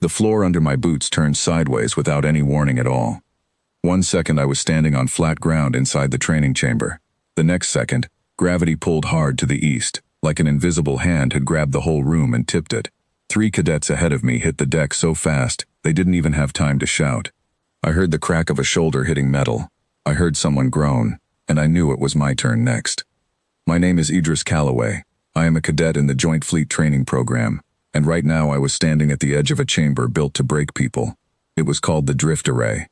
The floor under my boots turned sideways without any warning at all. 1 second I was standing on flat ground inside the training chamber. The next second, gravity pulled hard to the east, like an invisible hand had grabbed the whole room and tipped it. 3 cadets ahead of me hit the deck so fast, they didn't even have time to shout. I heard the crack of a shoulder hitting metal. I heard someone groan, and I knew it was my turn next. My name is Idris Calloway. I am a cadet in the Joint Fleet Training Program, and right now I was standing at the edge of a chamber built to break people. It was called the Drift Array.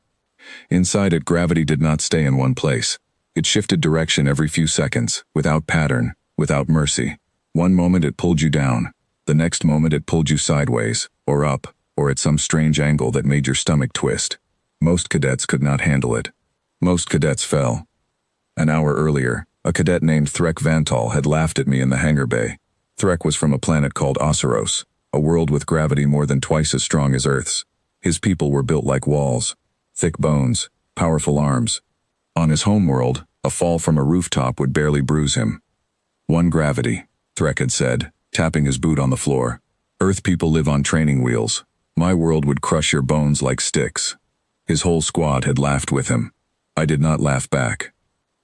Inside it, gravity did not stay in one place. It shifted direction every few seconds, without pattern, without mercy. One moment it pulled you down. The next moment it pulled you sideways, or up, or at some strange angle that made your stomach twist. Most cadets could not handle it. Most cadets fell. An hour earlier, a cadet named Threk Vantal had laughed at me in the hangar bay. Threk was from a planet called Osseros, a world with gravity more than twice as strong as Earth's. His people were built like walls. Thick bones, powerful arms. On his homeworld, a fall from a rooftop would barely bruise him. One gravity, Threk had said, tapping his boot on the floor. Earth people live on training wheels. My world would crush your bones like sticks. His whole squad had laughed with him. I did not laugh back.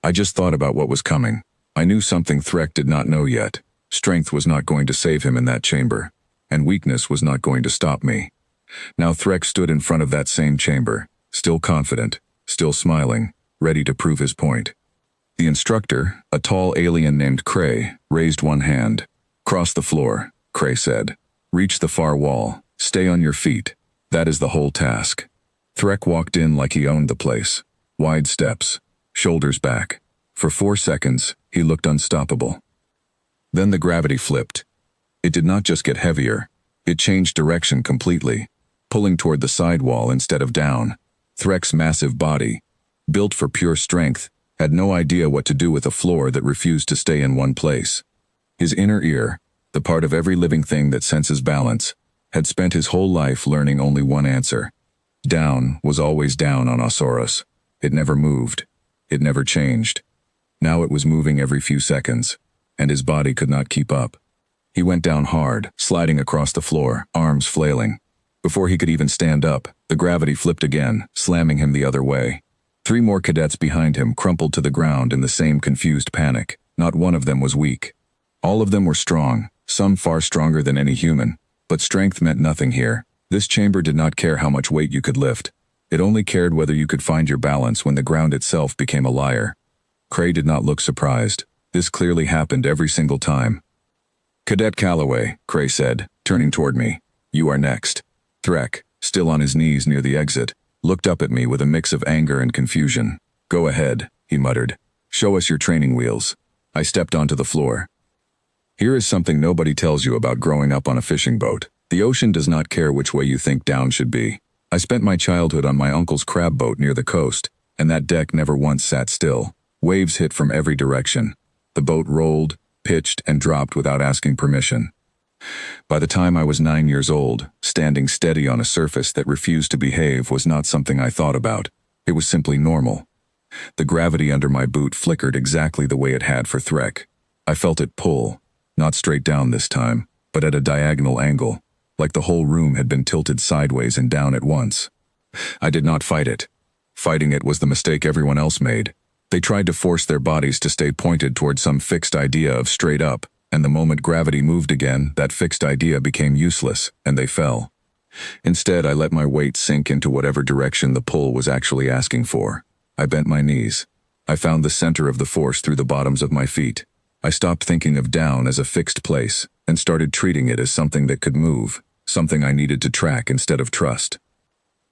I just thought about what was coming. I knew something Threk did not know yet. Strength was not going to save him in that chamber, and weakness was not going to stop me. Now Threk stood in front of that same chamber, still confident, still smiling, ready to prove his point. The instructor, a tall alien named Cray, raised one hand. "Cross the floor," Cray said. "Reach the far wall. Stay on your feet. That is the whole task." Threk walked in like he owned the place. Wide steps, shoulders back. For 4 seconds, he looked unstoppable. Then the gravity flipped. It did not just get heavier. It changed direction completely, pulling toward the sidewall instead of down. Threk's massive body, built for pure strength, had no idea what to do with a floor that refused to stay in one place. His inner ear, the part of every living thing that senses balance, had spent his whole life learning only one answer. Down was always down on Osseros. It never moved. It never changed. Now it was moving every few seconds, and his body could not keep up. He went down hard, sliding across the floor, arms flailing. Before he could even stand up, the gravity flipped again, slamming him the other way. 3 more cadets behind him crumpled to the ground in the same confused panic. Not one of them was weak. All of them were strong, some far stronger than any human. But strength meant nothing here. This chamber did not care how much weight you could lift. It only cared whether you could find your balance when the ground itself became a liar. Cray did not look surprised. This clearly happened every single time. "Cadet Calloway," Cray said, turning toward me. "You are next." Threk, still on his knees near the exit, looked up at me with a mix of anger and confusion. "Go ahead," he muttered. "Show us your training wheels." I stepped onto the floor. Here is something nobody tells you about growing up on a fishing boat. The ocean does not care which way you think down should be. I spent my childhood on my uncle's crab boat near the coast, and that deck never once sat still. Waves hit from every direction. The boat rolled, pitched, and dropped without asking permission. By the time I was 9 years old, standing steady on a surface that refused to behave was not something I thought about. It was simply normal. The gravity under my boot flickered exactly the way it had for Threk. I felt it pull, not straight down this time, but at a diagonal angle, like the whole room had been tilted sideways and down at once. I did not fight it. Fighting it was the mistake everyone else made. They tried to force their bodies to stay pointed toward some fixed idea of straight up, and the moment gravity moved again, that fixed idea became useless, and they fell. Instead, I let my weight sink into whatever direction the pull was actually asking for. I bent my knees. I found the center of the force through the bottoms of my feet. I stopped thinking of down as a fixed place, and started treating it as something that could move, something I needed to track instead of trust.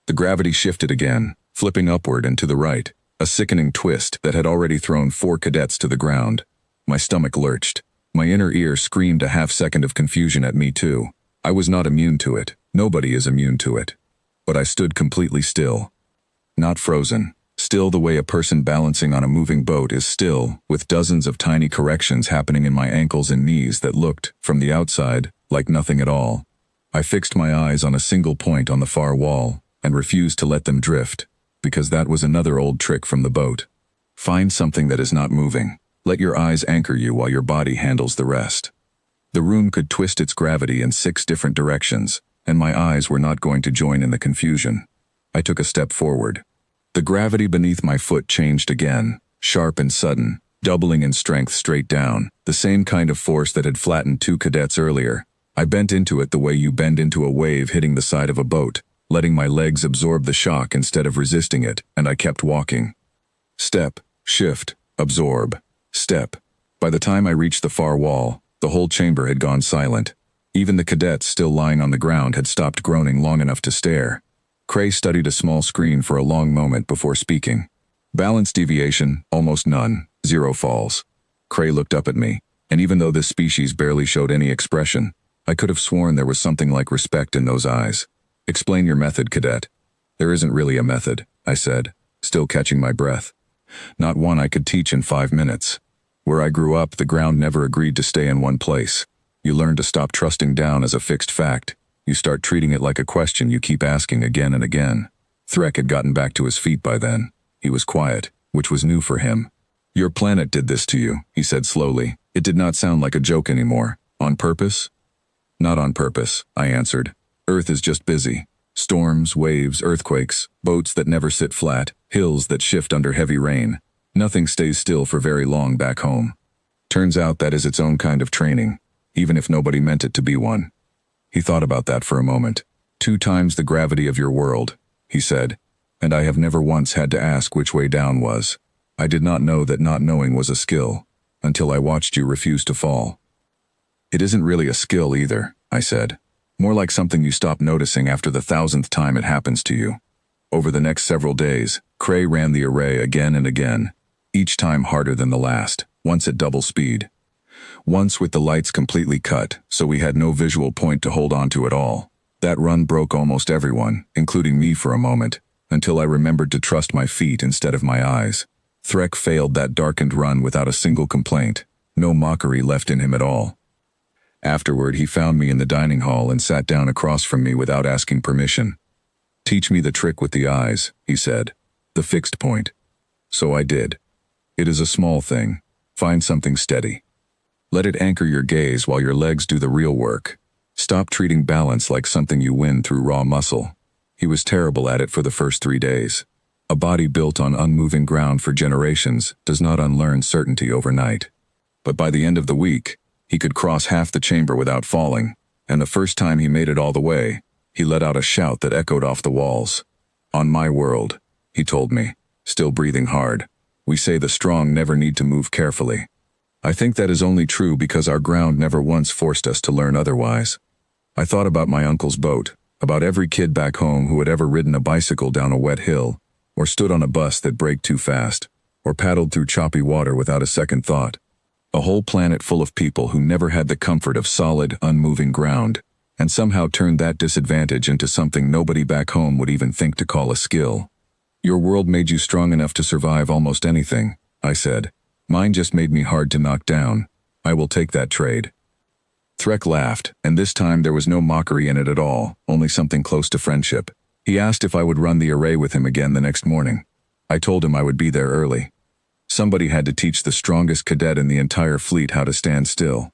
The gravity shifted again, flipping upward and to the right, a sickening twist that had already thrown 4 cadets to the ground. My stomach lurched. My inner ear screamed a half-second of confusion at me too. I was not immune to it. Nobody is immune to it. But I stood completely still. Not frozen. Still the way a person balancing on a moving boat is still, with dozens of tiny corrections happening in my ankles and knees that looked, from the outside, like nothing at all. I fixed my eyes on a single point on the far wall, and refused to let them drift, because that was another old trick from the boat. Find something that is not moving. Let your eyes anchor you while your body handles the rest. The room could twist its gravity in 6 different directions, and my eyes were not going to join in the confusion. I took a step forward. The gravity beneath my foot changed again, sharp and sudden, doubling in strength straight down, the same kind of force that had flattened 2 cadets earlier. I bent into it the way you bend into a wave hitting the side of a boat, letting my legs absorb the shock instead of resisting it, and I kept walking. Step, shift, absorb, step. By the time I reached the far wall, the whole chamber had gone silent. Even the cadets still lying on the ground had stopped groaning long enough to stare. Cray studied a small screen for a long moment before speaking. Balance deviation, almost none, 0 falls. Cray looked up at me, and even though this species barely showed any expression, I could have sworn there was something like respect in those eyes. Explain your method, Cadet. There isn't really a method, I said, still catching my breath. Not one I could teach in 5 minutes. Where I grew up, the ground never agreed to stay in one place. You learn to stop trusting down as a fixed fact. You start treating it like a question you keep asking again and again. Threk had gotten back to his feet by then. He was quiet, which was new for him. Your planet did this to you, he said slowly. It did not sound like a joke anymore. On purpose? Not on purpose, I answered. Earth is just busy. Storms, waves, earthquakes, boats that never sit flat, hills that shift under heavy rain. Nothing stays still for very long back home. Turns out that is its own kind of training, even if nobody meant it to be one. He thought about that for a moment. 2 times the gravity of your world, he said, and I have never once had to ask which way down was. I did not know that not knowing was a skill, until I watched you refuse to fall. It isn't really a skill either, I said. More like something you stop noticing after the 1,000th time it happens to you. Over the next several days, Cray ran the array again and again, each time harder than the last, once at double speed. Once with the lights completely cut, so we had no visual point to hold on to at all. That run broke almost everyone, including me for a moment, until I remembered to trust my feet instead of my eyes. Threk failed that darkened run without a single complaint, no mockery left in him at all. Afterward, he found me in the dining hall and sat down across from me without asking permission. Teach me the trick with the eyes, he said. The fixed point. So I did. It is a small thing. Find something steady. Let it anchor your gaze while your legs do the real work. Stop treating balance like something you win through raw muscle. He was terrible at it for the first 3 days. A body built on unmoving ground for generations does not unlearn certainty overnight. But by the end of the week, he could cross half the chamber without falling, and the first time he made it all the way, he let out a shout that echoed off the walls. On my world, he told me, still breathing hard, we say the strong never need to move carefully. I think that is only true because our ground never once forced us to learn otherwise. I thought about my uncle's boat, about every kid back home who had ever ridden a bicycle down a wet hill, or stood on a bus that braked too fast, or paddled through choppy water without a second thought. A whole planet full of people who never had the comfort of solid, unmoving ground, and somehow turned that disadvantage into something nobody back home would even think to call a skill. Your world made you strong enough to survive almost anything, I said. Mine just made me hard to knock down. I will take that trade. Threk laughed, and this time there was no mockery in it at all, only something close to friendship. He asked if I would run the array with him again the next morning. I told him I would be there early. Somebody had to teach the strongest cadet in the entire fleet how to stand still.